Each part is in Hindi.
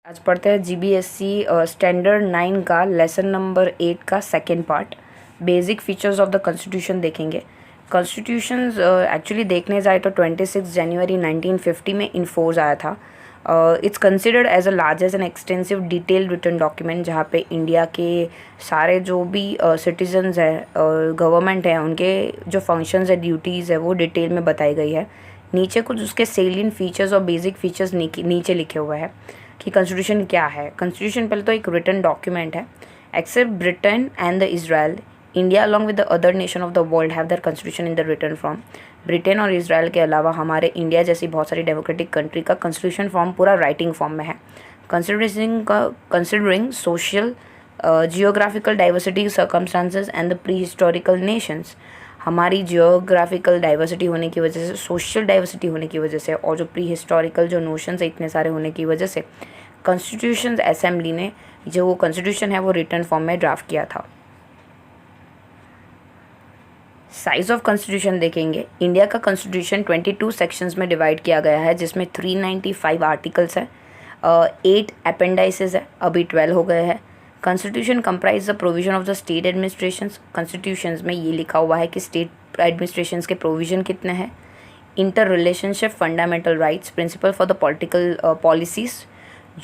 आज पढ़ते हैं जीबीएससी स्टैंडर्ड 9 का लेसन नंबर 8 का second part. Basic features of the constitution देखेंगे। कॉन्स्टिट्यूशन एक्चुअली देखने जाए तो 26 जनवरी 1950 में इन फोर्स आया था। It's considered as a largest and extensive detail written document, जहाँ पे इंडिया के सारे जो भी सिटीजन्स है, गवर्नमेंट है, उनके जो फंक्शंस है, ड्यूटीज़ है, वो डिटेल में बताई गई है। नीचे कुछ उसके सेलियन फीचर्स और बेसिक फीचर्स नीचे लिखे हुए हैं कि कॉन्स्टिट्यूशन क्या है। कॉन्स्टिट्यूशन पहले तो एक रिटन डॉक्यूमेंट है। Except Britain and the Israel, India along with the other nation of the world have their constitution in the written form. Britain और इसराइल के अलावा हमारे इंडिया जैसी बहुत सारी डेमोक्रेटिक कंट्री का कॉन्स्टिट्यूशन फॉर्म पूरा राइटिंग फॉर्म में है। Considering social geographical diversity, circumstances and the prehistorical nations, हमारी जियोग्राफिकल डाइवर्सिटी होने की वजह से, सोशल डाइवर्सिटी होने की वजह से, और जो प्री हिस्टोरिकल जो नोशंस है इतने सारे होने की वजह से कॉन्स्टिट्यूशन असेंबली ने जो वो कॉन्स्टिट्यूशन है वो रिटन फॉर्म में ड्राफ्ट किया था। साइज ऑफ कॉन्स्टिट्यूशन देखेंगे। इंडिया का कॉन्स्टिट्यूशन 22 सेक्शंस में डिवाइड किया गया है, जिसमें 395 आर्टिकल्स है, 8 अपेंडाइसेस है, अभी 12 हो गए हैं। Constitution comprise the provision of the state administrations. Constitution में ये लिखा हुआ है कि स्टेट एडमिनिस्ट्रेशंस के प्रोविजन कितने हैं। Inter relationship, fundamental rights, principle for the political policies,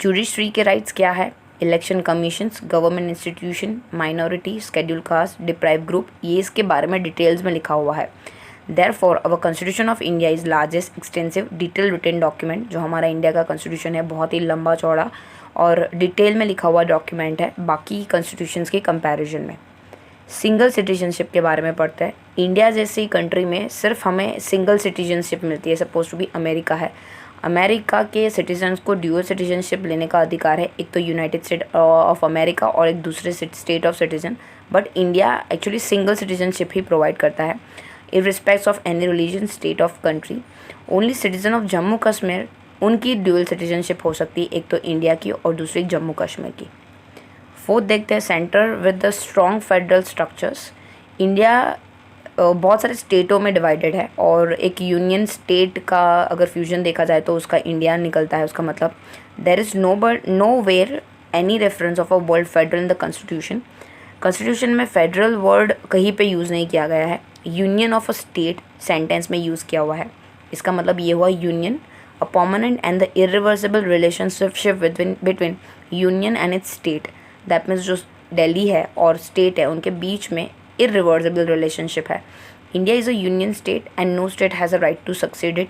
judiciary के राइट्स क्या है, election commissions, government institution, minority, schedule caste, deprive group, ये इसके बारे में डिटेल्स में लिखा हुआ है। Therefore our constitution of India is largest extensive detail written document. जो हमारा इंडिया का कॉन्स्टिट्यूशन है बहुत ही लंबा चौड़ा और डिटेल में लिखा हुआ डॉक्यूमेंट है बाकी कॉन्स्टिट्यूशंस के कंपैरिजन में। सिंगल सिटीजनशिप के बारे में पढ़ते हैं। इंडिया जैसी कंट्री में सिर्फ हमें सिंगल सिटीजनशिप मिलती है। सपोज टू बी अमेरिका है, अमेरिका के सिटीजन्स को ड्यूअल सिटीजनशिप लेने का अधिकार है, एक तो यूनाइटेड स्टेट ऑफ अमेरिका और एक दूसरे state of citizen. But India actually single citizenship ही प्रोवाइड करता है irrespective of any religion, state of country. Only citizen of Jammu Kashmir, उनकी ड्यूअल सिटीजनशिप हो सकती है, एक तो इंडिया की और दूसरी जम्मू कश्मीर की। फोर्थ देखते हैं centre with the strong federal structures. India बहुत सारे स्टेटों में डिवाइडेड है और एक यूनियन स्टेट का अगर फ्यूजन देखा जाए तो उसका इंडिया निकलता है। उसका मतलब there is no where any reference of a word federal in the constitution. Constitution में फेडरल वर्ड कहीं पे यूज़ नहीं किया गया है। Union of a state sentence में यूज़ किया हुआ है। इसका मतलब ये हुआ union, a permanent and the irreversible relationship between union and its state. That means जो दिल्ली है और स्टेट है उनके बीच में irreversible relationship है। India is a union state and no state has a right to succeed it.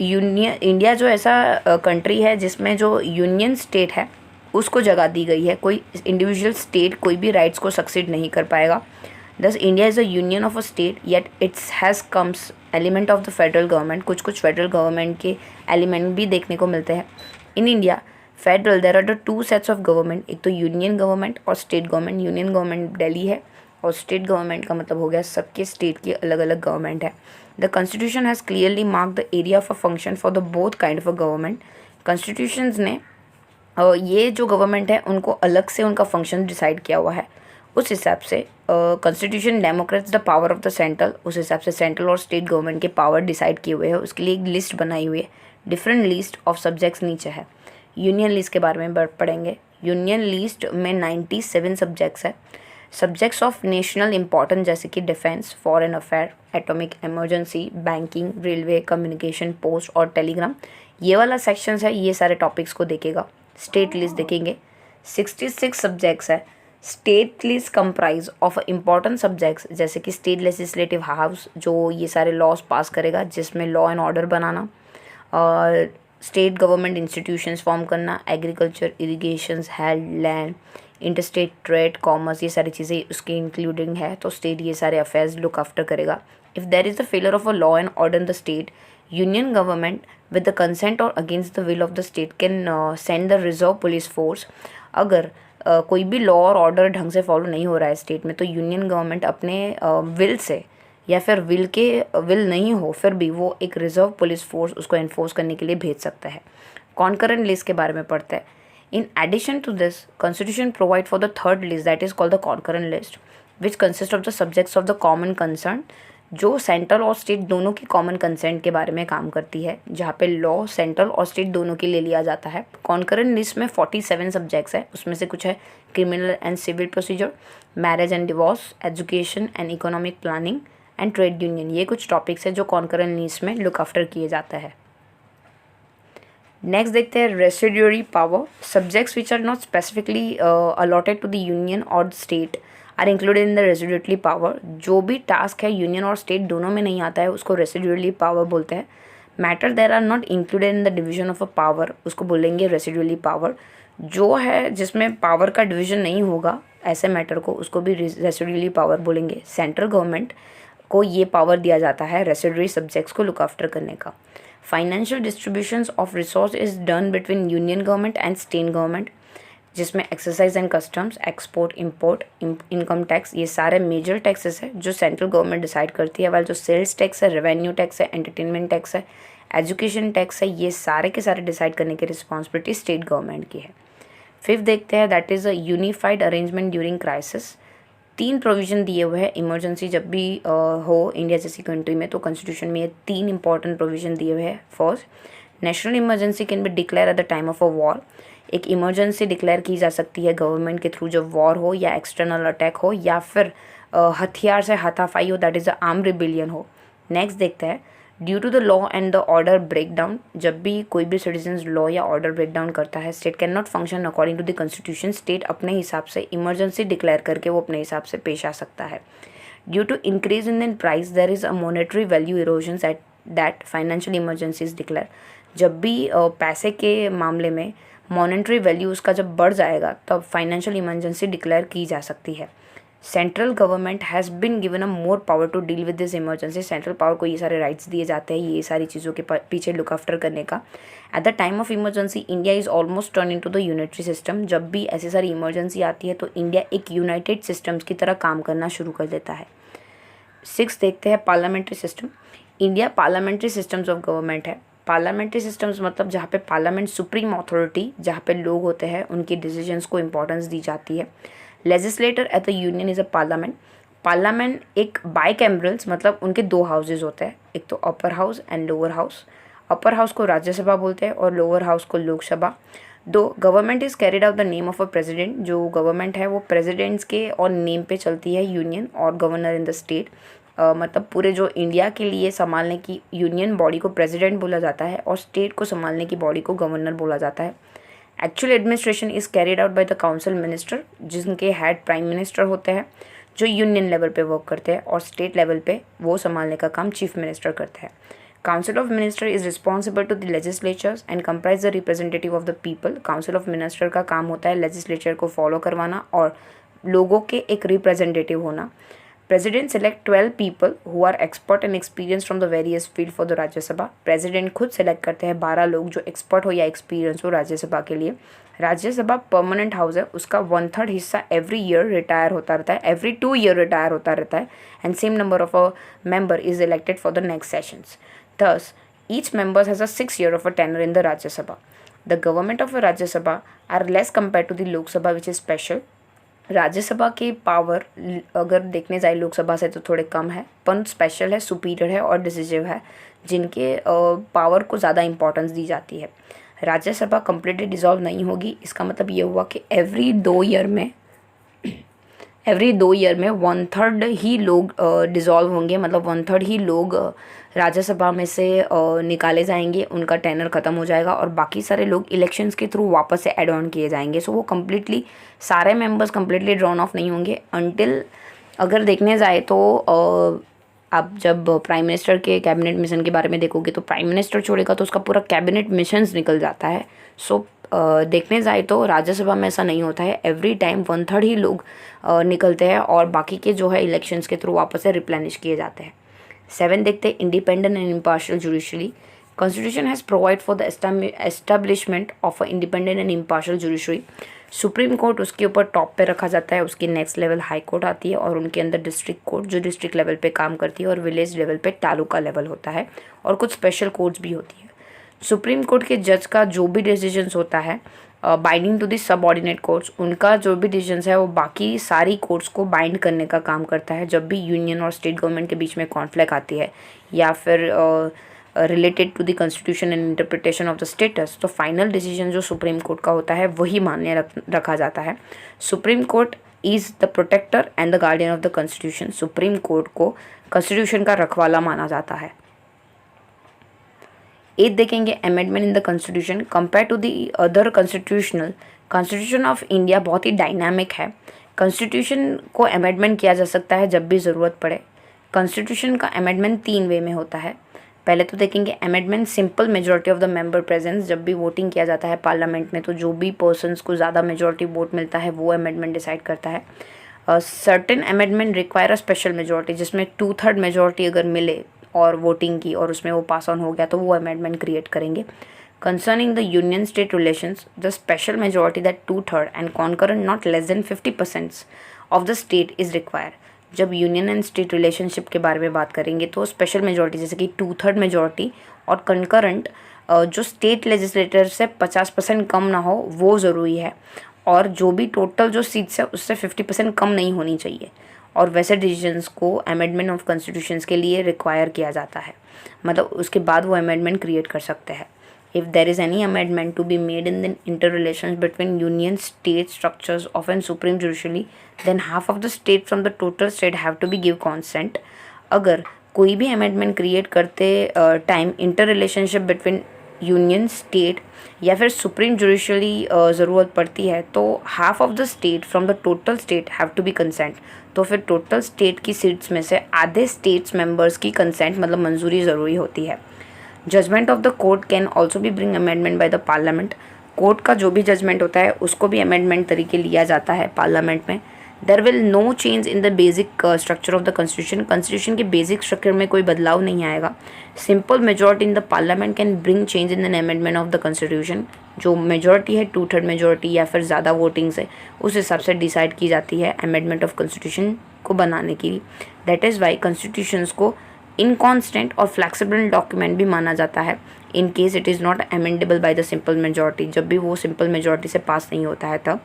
India जो ऐसा कंट्री है जिसमें जो यूनियन स्टेट है उसको जगह दी गई है, कोई इंडिविजुअल स्टेट कोई भी राइट्स को सक्सीड नहीं कर पाएगा। दस India is a union of a state yet it's has comes element of the federal government. कुछ कुछ फेडरल गवर्नमेंट के एलिमेंट भी देखने को मिलते हैं। In India federal there are the two sets of government, एक तो यूनियन गवर्नमेंट और state government. Union government Delhi है और स्टेट गवर्नमेंट का मतलब हो गया सबके स्टेट की अलग अलग गवर्नमेंट है। The constitution has clearly mark the area of a function for the both kind of a government. Constitution ने ये जो गवर्नमेंट है उनको अलग से उनका फंक्शन डिसाइड किया हुआ है। उस हिसाब से constitution Democrats the power of the central, उस हिसाब से सेंट्रल और स्टेट गवर्नमेंट के पावर डिसाइड किए हुए हैं। उसके लिए एक लिस्ट बनाई हुई है, डिफरेंट लिस्ट ऑफ सब्जेक्ट्स नीचे है। यूनियन लिस्ट के बारे में पढ़ेंगे। यूनियन लिस्ट में 97 सब्जेक्ट्स है। सब्जेक्ट्स ऑफ नेशनल इंपॉर्टेंस जैसे कि defence, foreign affair, atomic emergency, banking, railway, communication, post और टेलीग्राम, ये वाला सेक्शंस है, ये सारे टॉपिक्स को देखेगा। स्टेट लिस्ट देखेंगे। 66 सब्जेक्ट्स है। State list comprise of important subjects जैसे कि स्टेट लेजिस्लेटिव हाउस जो ये सारे लॉज पास करेगा, जिसमें लॉ एंड ऑर्डर बनाना, और स्टेट गवर्नमेंट इंस्टीट्यूशंस फॉर्म करना, agriculture, irrigations, health, land, interstate trade, commerce, ये सारी चीज़ें उसकी इंक्लूडिंग है। तो स्टेट ये सारे अफेयर्स लुक आफ्टर करेगा। If there is the failure of a law and order in the state, union government with the consent or against the will of the state can send the reserve police force. अगर कोई भी लॉ और ऑर्डर ढंग से फॉलो नहीं हो रहा है स्टेट में, तो यूनियन गवर्नमेंट अपने विल से या फिर विल नहीं हो फिर भी वो एक रिजर्व पुलिस फोर्स उसको इन्फोर्स करने के लिए भेज सकता है। कॉन्करेंट लिस्ट के बारे में पढ़ते हैं। In addition to this, Constitution provide for the third list that is called the concurrent list, which consists of the subjects of the common concern. जो सेंट्रल और स्टेट दोनों की कॉमन कंसेंट के बारे में काम करती है, जहाँ पे लॉ सेंट्रल और स्टेट दोनों के लिए लिया जाता है। कॉन्करेंट लिस्ट में 47 सब्जेक्ट्स है, उसमें से कुछ है criminal and civil procedure, marriage and divorce, education and economic planning and trade union. ये कुछ टॉपिक्स है जो कॉन्करेंट लिस्ट में लुक आफ्टर किए जाता है। नेक्स्ट देखते हैं residuary power. Subjects which are not specifically allotted to the union और state are included in the residuary power. जो भी टास्क है यूनियन और स्टेट दोनों में नहीं आता है उसको रेसिड्यूरी पावर बोलते हैं। Matter there are not included in the division of a power, उसको बोलेंगे रेसिड्यूरी पावर। जो है जिसमें पावर का डिवीजन नहीं होगा ऐसे मैटर को, उसको भी रेसिड्यूरी पावर बोलेंगे। सेंट्रल गवर्नमेंट को ये पावर दिया जाता है रेसिड्यूरी सब्जेक्ट्स को लुक आफ्टर करने का। Financial distributions of resource is done between union government and state government, जिसमें excise and customs, export, import, income tax, ये सारे मेजर टैक्सेस है जो सेंट्रल गवर्नमेंट डिसाइड करती है। वाइल जो सेल्स टैक्स है, रेवेन्यू टैक्स है, एंटरटेनमेंट टैक्स है, एजुकेशन टैक्स है, ये सारे के सारे डिसाइड करने की रिस्पॉन्सिबिलिटी स्टेट गवर्नमेंट की है। फिफ्थ देखते हैं, that is a unified arrangement during crisis. 3 provision दिए हुए हैं इमरजेंसी जब भी हो इंडिया जैसी कंट्री में, तो कॉन्स्टिट्यूशन में ये 3 इंपॉर्टेंट प्रोविजन दिए हुए हैं। First, national emergency can be declare at the time of a war. एक इमरजेंसी डिक्लेयर की जा सकती है गवर्नमेंट के थ्रू जब वॉर हो या एक्सटर्नल अटैक हो या फिर हथियार से हाथापाई हो, that is a arm rebellion हो। नेक्स्ट देखते हैं, due to the law and the order break down. जब भी कोई भी सिटीजन लॉ या ऑर्डर ब्रेक डाउन करता है, state can not function according to the constitution. State अपने हिसाब से इमरजेंसी डिक्लेयर करके वो अपने हिसाब से पेश आ सकता है। Due to increase in price there is a monetary value erosion at that financial emergency is declare. जब भी पैसे के मामले में मॉनेटरी वैल्यू उसका जब बढ़ जाएगा तब फाइनेंशियल इमरजेंसी डिक्लेयर की जा सकती है। Central government has been given a more power to deal with this emergency. Central power को ये सारे राइट्स दिए जाते हैं ये सारी चीज़ों के पीछे लुक आफ्टर करने का। At the time of emergency India is almost turn into the unitary system. जब भी ऐसी सारी इमरजेंसी आती है तो इंडिया एक यूनाइटेड सिस्टम्स की तरह काम करना शुरू कर देता है। 6 देखते हैं, parliamentary system. India parliamentary systems of government है। पार्लियामेंट्री सिस्टम्स मतलब जहाँ पे पार्लियामेंट सुप्रीम अथॉरिटी, जहाँ पे लोग होते हैं उनकी डिसीजंस को इंपॉर्टेंस दी जाती है। Legislator at the union is a parliament. Parliament एक बाइकैमरल्स मतलब उनके 2 हाउसेज होते हैं, एक तो upper house and lower house. Upper house को राज्यसभा बोलते हैं और लोअर हाउस को लोकसभा। दो government is carried out the name of a president. जो गवर्नमेंट है वो प्रेसिडेंट्स के और नेम पे चलती है यूनियन और गवर्नर इन द स्टेट। मतलब पूरे जो इंडिया के लिए संभालने की यूनियन बॉडी को प्रेसिडेंट बोला जाता है और स्टेट को संभालने की बॉडी को गवर्नर बोला जाता है। Actual administration is carried out by the council minister, जिनके हेड प्राइम मिनिस्टर होते हैं जो यूनियन लेवल पे वर्क करते हैं, और स्टेट लेवल पे वो संभालने का काम चीफ मिनिस्टर करते हैं। Council of minister is responsible to the legislatures and comprise the representative of the people. Council of minister का काम होता है लेजिस्लेचर को फॉलो करवाना और लोगों के एक रिप्रेजेंटेटिव होना। President select 12 people who are expert and experienced from the various field for the Rajya Sabha. President खुद सेलेक्ट करते हैं 12 लोग जो एक्सपर्ट हो या एक्सपीरियंस हो राज्यसभा के लिए। राज्यसभा परमानेंट हाउस है, उसका 1/3 हिस्सा एवरी ईयर रिटायर होता रहता है, एवरी 2 ईयर रिटायर होता रहता है, and same number of a member is elected for the next sessions. Thus, each member has a 6 year of a tenure in the Rajya Sabha. The government of a Rajya Sabha are less compared to the Lok Sabha, which is special. Rajya Sabha के पावर अगर देखने जाए लोकसभा से तो थोड़े कम है, पर स्पेशल है, सुपीरियर है और डिसिसिव है, जिनके पावर को ज़्यादा इंपॉर्टेंस दी जाती है। राज्यसभा कम्प्लीटली डिसॉल्व नहीं होगी। इसका मतलब ये हुआ कि एवरी 2 ईयर में 1/3 ही लोग डिसॉल्व होंगे, मतलब 1/3 ही लोग राज्यसभा में से निकाले जाएंगे, उनका टेनर ख़त्म हो जाएगा और बाकी सारे लोग इलेक्शंस के थ्रू वापस से एड ऑन किए जाएंगे। सो वो कम्प्लीटली सारे मेंबर्स कम्प्लीटली ड्रॉन ऑफ नहीं होंगे अनटिल, अगर देखने जाए तो आप जब प्राइम मिनिस्टर के कैबिनेट मिशन के बारे में देखोगे तो प्राइम मिनिस्टर छोड़ेगा तो उसका पूरा कैबिनेट मिशंस निकल जाता है। सो देखने जाए तो राज्यसभा में ऐसा नहीं होता है, एवरी टाइम 1/3 ही लोग निकलते हैं और बाकी के जो है इलेक्शंस के थ्रू वापस से रिप्लेनिश किए जाते हैं। 7 देखते हैं, independent and impartial judiciary. Constitution has provide for the establishment of a independent and impartial judiciary. Supreme court उसके ऊपर टॉप पे रखा जाता है, उसकी नेक्स्ट लेवल हाई कोर्ट आती है और उनके अंदर डिस्ट्रिक्ट कोर्ट जो डिस्ट्रिक्ट लेवल पे काम करती है और विलेज लेवल पे तालुका लेवल होता है और कुछ स्पेशल कोर्ट्स भी होती है। सुप्रीम कोर्ट के जज का जो भी डिसीजंस होता है binding to the subordinate courts, उनका जो भी डिसीजंस है वो बाकी सारी कोर्ट्स को बाइंड करने का काम करता है। जब भी यूनियन और स्टेट गवर्नमेंट के बीच में कॉन्फ्लिक्ट आती है या फिर related to the constitution and interpretation of the status, तो फाइनल डिसीजन जो सुप्रीम कोर्ट का होता है वही मान्य रखा जाता है। Supreme court is the protector and the guardian of the constitution. Supreme court को कॉन्स्टिट्यूशन का रखवाला माना जाता है। एक देखेंगे amendment in the constitution compare to the other constitution of India बहुत ही डायनामिक है। कॉन्स्टिट्यूशन को अमेंडमेंट किया जा सकता है जब भी ज़रूरत पड़े। कॉन्स्टिट्यूशन का अमेंडमेंट 3 वे में होता है। पहले तो देखेंगे amendment simple majority of the member presence, जब भी वोटिंग किया जाता है पार्लियामेंट में तो जो भी पर्सन्स को ज़्यादा मेजॉरिटी वोट मिलता है वो अमेंडमेंट डिसाइड करता है। Certain amendment require a special majority, जिसमें 2/3 मेजॉरिटी अगर मिले और वोटिंग की और उसमें वो पास ऑन हो गया तो वो अमेंडमेंट क्रिएट करेंगे। Concerning the union state relations, the special majority that 2/3 and concurrent not less than 50% of the state is require. जब यूनियन एंड स्टेट रिलेशनशिप के बारे में बात करेंगे तो स्पेशल मेजॉरिटी जैसे कि 2/3 मेजॉरिटी और कंकरेंट जो स्टेट लेजिस्लेटर से 50% कम ना हो वो ज़रूरी है, और जो भी टोटल जो सीट्स है उससे 50% कम नहीं होनी चाहिए। और वैसे डिसीजंस को अमेंडमेंट ऑफ कॉन्स्टिट्यूशंस के लिए रिक्वायर किया जाता है, मतलब उसके बाद वो अमेंडमेंट क्रिएट कर सकते हैं। If there is any amendment to be made in the inter relations between union state structures of an supreme judiciary, then half of the state from the total state have to be give consent. अगर कोई भी अमेंडमेंट क्रिएट करते time inter relationship between union state या फिर सुप्रीम जुडिशरी ज़रूरत पड़ती है तो half of the state from the total state have to be consent. तो फिर टोटल स्टेट की सीट्स में से आधे स्टेट्स मेंबर्स की कंसेंट मतलब मंजूरी ज़रूरी होती है। Judgment of the court can also be bring amendment by the parliament. Court का जो भी जजमेंट होता है उसको भी अमेंडमेंट तरीके लिया जाता है पार्लियामेंट में। There will no change in the basic structure of the constitution. Constitution के बेसिक स्ट्रक्चर में कोई बदलाव नहीं आएगा। Simple majority in the parliament can bring change in the amendment of the constitution. जो मेजॉरिटी है 2/3 मेजॉरिटी या फिर ज़्यादा वोटिंग से उस हिसाब से डिसाइड की जाती है अमेंडमेंट ऑफ कॉन्स्टिट्यूशन को बनाने की। दैट इज़ वाई कॉन्स्टिट्यूशंस को इनकॉन्स्टेंट और फ्लैक्सिबल डॉक्यूमेंट भी माना जाता है in case it is not amendable by the simple majority, जब भी वो सिंपल मेजॉरिटी से पास नहीं होता है तब।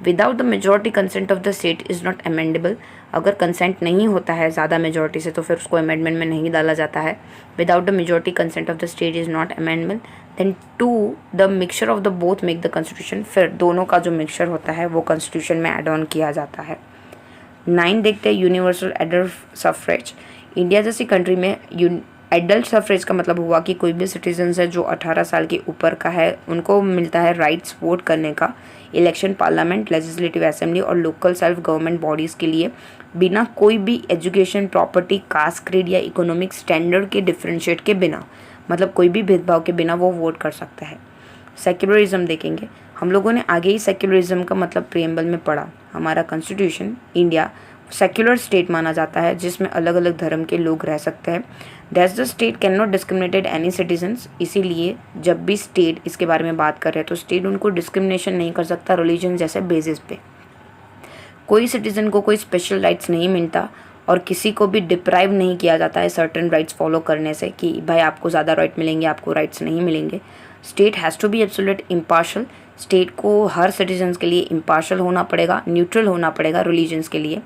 Without the majority consent of the state is not amendable. अगर कंसेंट नहीं होता है ज़्यादा मेजॉरिटी से तो फिर उसको अमेंडमेंट में नहीं डाला जाता है। Without the majority consent of the state is not amendable. Then 2 the mixture of the both make the constitution. फिर दोनों का जो मिक्सचर होता है वो कॉन्स्टिट्यूशन में एड ऑन किया जाता है। 9 देखते हैं यूनिवर्सल एडल्ट सफरेज। इंडिया जैसी कंट्री में एडल्ट सफरेज का मतलब हुआ कि कोई भी सिटीजन है जो 18 साल के ऊपर का है उनको मिलता है राइट्स वोट करने का इलेक्शन, पार्लियामेंट, लेजिस्लेटिव असेंबली और लोकल सेल्फ गवर्नमेंट बॉडीज़ के लिए बिना कोई भी एजुकेशन, प्रॉपर्टी, कास्ट, क्रीड या इकोनॉमिक स्टैंडर्ड के डिफ्रेंशिएट के बिना, मतलब कोई भी भेदभाव के बिना वो वोट कर सकता है। सेक्युलरिज्म देखेंगे। हम लोगों ने आगे ही सेक्युलरिज्म का मतलब प्रियम्बल में पढ़ा। हमारा कॉन्स्टिट्यूशन इंडिया सेक्युलर स्टेट माना जाता है जिसमें अलग अलग धर्म के लोग रह सकते हैं। That's the state can not discriminated any citizens. इसीलिए जब भी स्टेट इसके बारे में बात कर रहे हैं तो स्टेट उनको डिस्क्रिमिनेशन नहीं कर सकता रिलीजन जैसे बेसिस पे। कोई सिटीजन को कोई स्पेशल राइट्स नहीं मिलता और किसी को भी डिप्राइव नहीं किया जाता है सर्टेन राइट्स फॉलो करने से कि भाई आपको ज़्यादा राइट मिलेंगे, आपको राइट्स नहीं मिलेंगे। State has to be absolute impartial. State को हर सिटीजन्स के लिए इम्पार्शल होना पड़ेगा, न्यूट्रल होना पड़ेगा रिलीजन्स के लिए।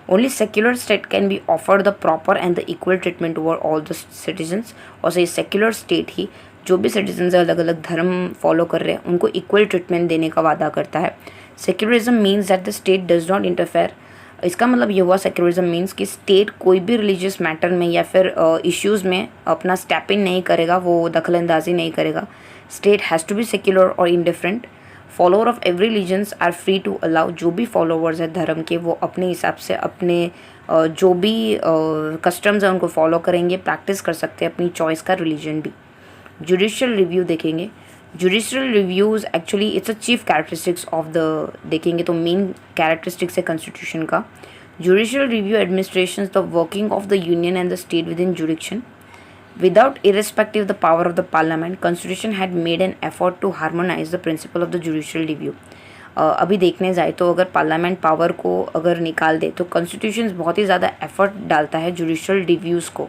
Only secular state can be offered the proper and the equal treatment over all the citizens। और सही सेक्युलर स्टेट ही जो भी सिटीजन्स अलग अलग धर्म फॉलो कर रहे हैं उनको इक्वल ट्रीटमेंट देने का वादा करता है। Secularism means that the state does not interfere. इसका मतलब ये हुआ सेक्युलरिज्म मीन्स कि स्टेट कोई भी रिलीजियस मैटर में या फिर इश्यूज़ में अपना स्टेप इन नहीं करेगा, वो दखलंदाजी नहीं करेगा। State has to be secular और indifferent. Follower of every religions are free to allow. जो भी फॉलोअर्स है धर्म के वो अपने हिसाब से अपने जो भी कस्टम्स हैं उनको फॉलो करेंगे, प्रैक्टिस कर सकते हैं अपनी चॉइस का रिलीजन भी। जुडिशियल रिव्यू देखेंगे। Judicial reviews actually it's a chief characteristics of the देखेंगे तो मेन कैरेक्टरिस्टिक्स है कॉन्स्टिट्यूशन का। Judicial review administration the working of the union and the state with in जुडिक्शन। Without irrespective of the power of the parliament, constitution had made an effort to harmonize the principle of the judicial review। अभी देखने जाए तो अगर पार्लियामेंट पावर को अगर निकाल दे तो कॉन्स्टिट्यूशन बहुत ही ज़्यादा एफर्ट डालता है जुडिशियल रिव्यूज़ को।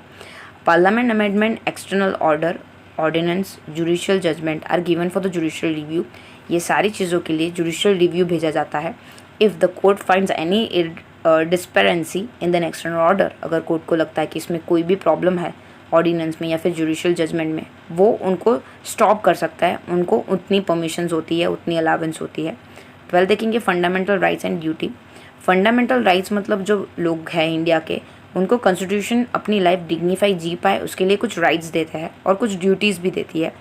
Parliament amendment, external order, ordinance, judicial judgment are given for the judicial review. ये सारी चीज़ों के लिए जुडिशियल रिव्यू भेजा जाता है। If the court finds any discrepancy in the external order, अगर कोर्ट को लगता है कि इसमें कोई भी प्रॉब्लम है ऑर्डिनेंस में या फिर जुडिशियल जजमेंट में, वो उनको स्टॉप कर सकता है। उनको उतनी परमिशंस होती है, उतनी अलावेंस होती है। 12 देखेंगे fundamental rights and duty. Fundamental rights मतलब जो लोग हैं इंडिया के, उनको कॉन्स्टिट्यूशन अपनी लाइफ डिग्निफाई जी पाए उसके लिए कुछ राइट्स देता है और कुछ ड्यूटीज़ भी देती है।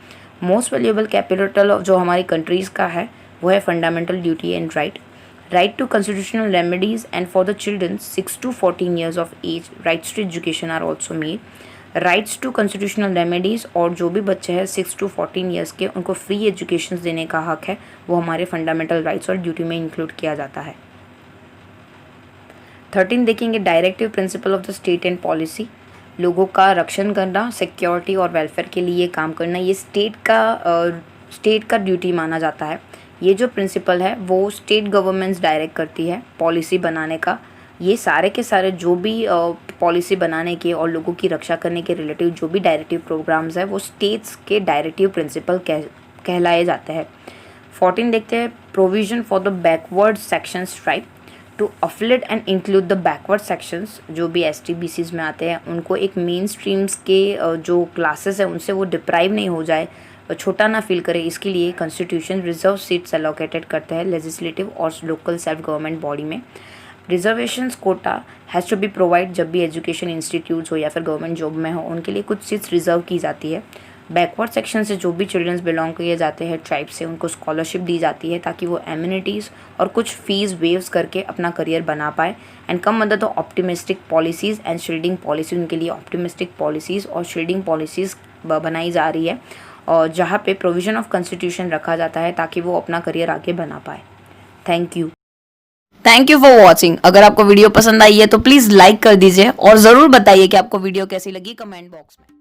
मोस्ट वैल्यूएबल कैपिटल जो हमारी कंट्रीज़ का है वो है fundamental duty and right. Right to constitutional remedies and for the children 6 to 14 years of age, rights to education are also made। Rights to constitutional remedies और जो भी बच्चे हैं 6 to 14 years के, उनको फ्री एजुकेशन देने का हक है, वो हमारे फंडामेंटल राइट्स और ड्यूटी में इंक्लूड किया जाता है। 13 देखेंगे directive principle of the state and policy. लोगों का रक्षण करना, सिक्योरिटी और वेलफेयर के लिए काम करना, ये स्टेट का ड्यूटी माना जाता है। ये जो प्रिंसिपल है वो स्टेट गवर्नमेंट्स डायरेक्ट करती है पॉलिसी बनाने का। ये सारे के सारे जो भी पॉलिसी बनाने के और लोगों की रक्षा करने के रिलेटिव जो भी डायरेक्टिव प्रोग्राम्स है वो स्टेट्स के डायरेक्टिव प्रिंसिपल कहलाए जाते हैं। 14 देखते हैं provision for the backward sections tribe to affiliate and include the backward sections. जो भी STBCs में आते हैं उनको एक मेन स्ट्रीम्स के जो क्लासेस हैं उनसे वो डिप्राइव नहीं हो जाए, छोटा ना फील करे, इसके लिए कॉन्स्टिट्यूशन रिजर्व सीट्स एलोकेटेड करते हैं लेजिस्लेटिव और लोकल सेल्फ गवर्नमेंट बॉडी में। Reservations quota has to be provide, जब भी एजुकेशन इंस्टीट्यूट्स हो या फिर गवर्नमेंट जॉब में हो उनके लिए कुछ सीट्स रिजर्व की जाती है। बैकवर्ड सेक्शन से जो भी चिल्ड्रंस बिलोंग किए जाते हैं ट्राइब से, उनको स्कॉलरशिप दी जाती है ताकि वो एम्यूनिटीज़ और कुछ फीस वेव्स करके अपना करियर बना पाए and come under the optimistic policies and shielding policy. उनके लिए ऑप्टिमिस्टिक पॉलिसीज़ और शील्डिंग पॉलिसीज़ बनाई जा रही है और जहाँ पे प्रोविज़न ऑफ कॉन्स्टिट्यूशन रखा जाता है ताकि वो अपना करियर आगे बना पाए। Thank you for watching. अगर आपको वीडियो पसंद आई है तो प्लीज़ लाइक कर दीजिए और ज़रूर बताइए कि आपको वीडियो कैसी लगी कमेंट बॉक्स में।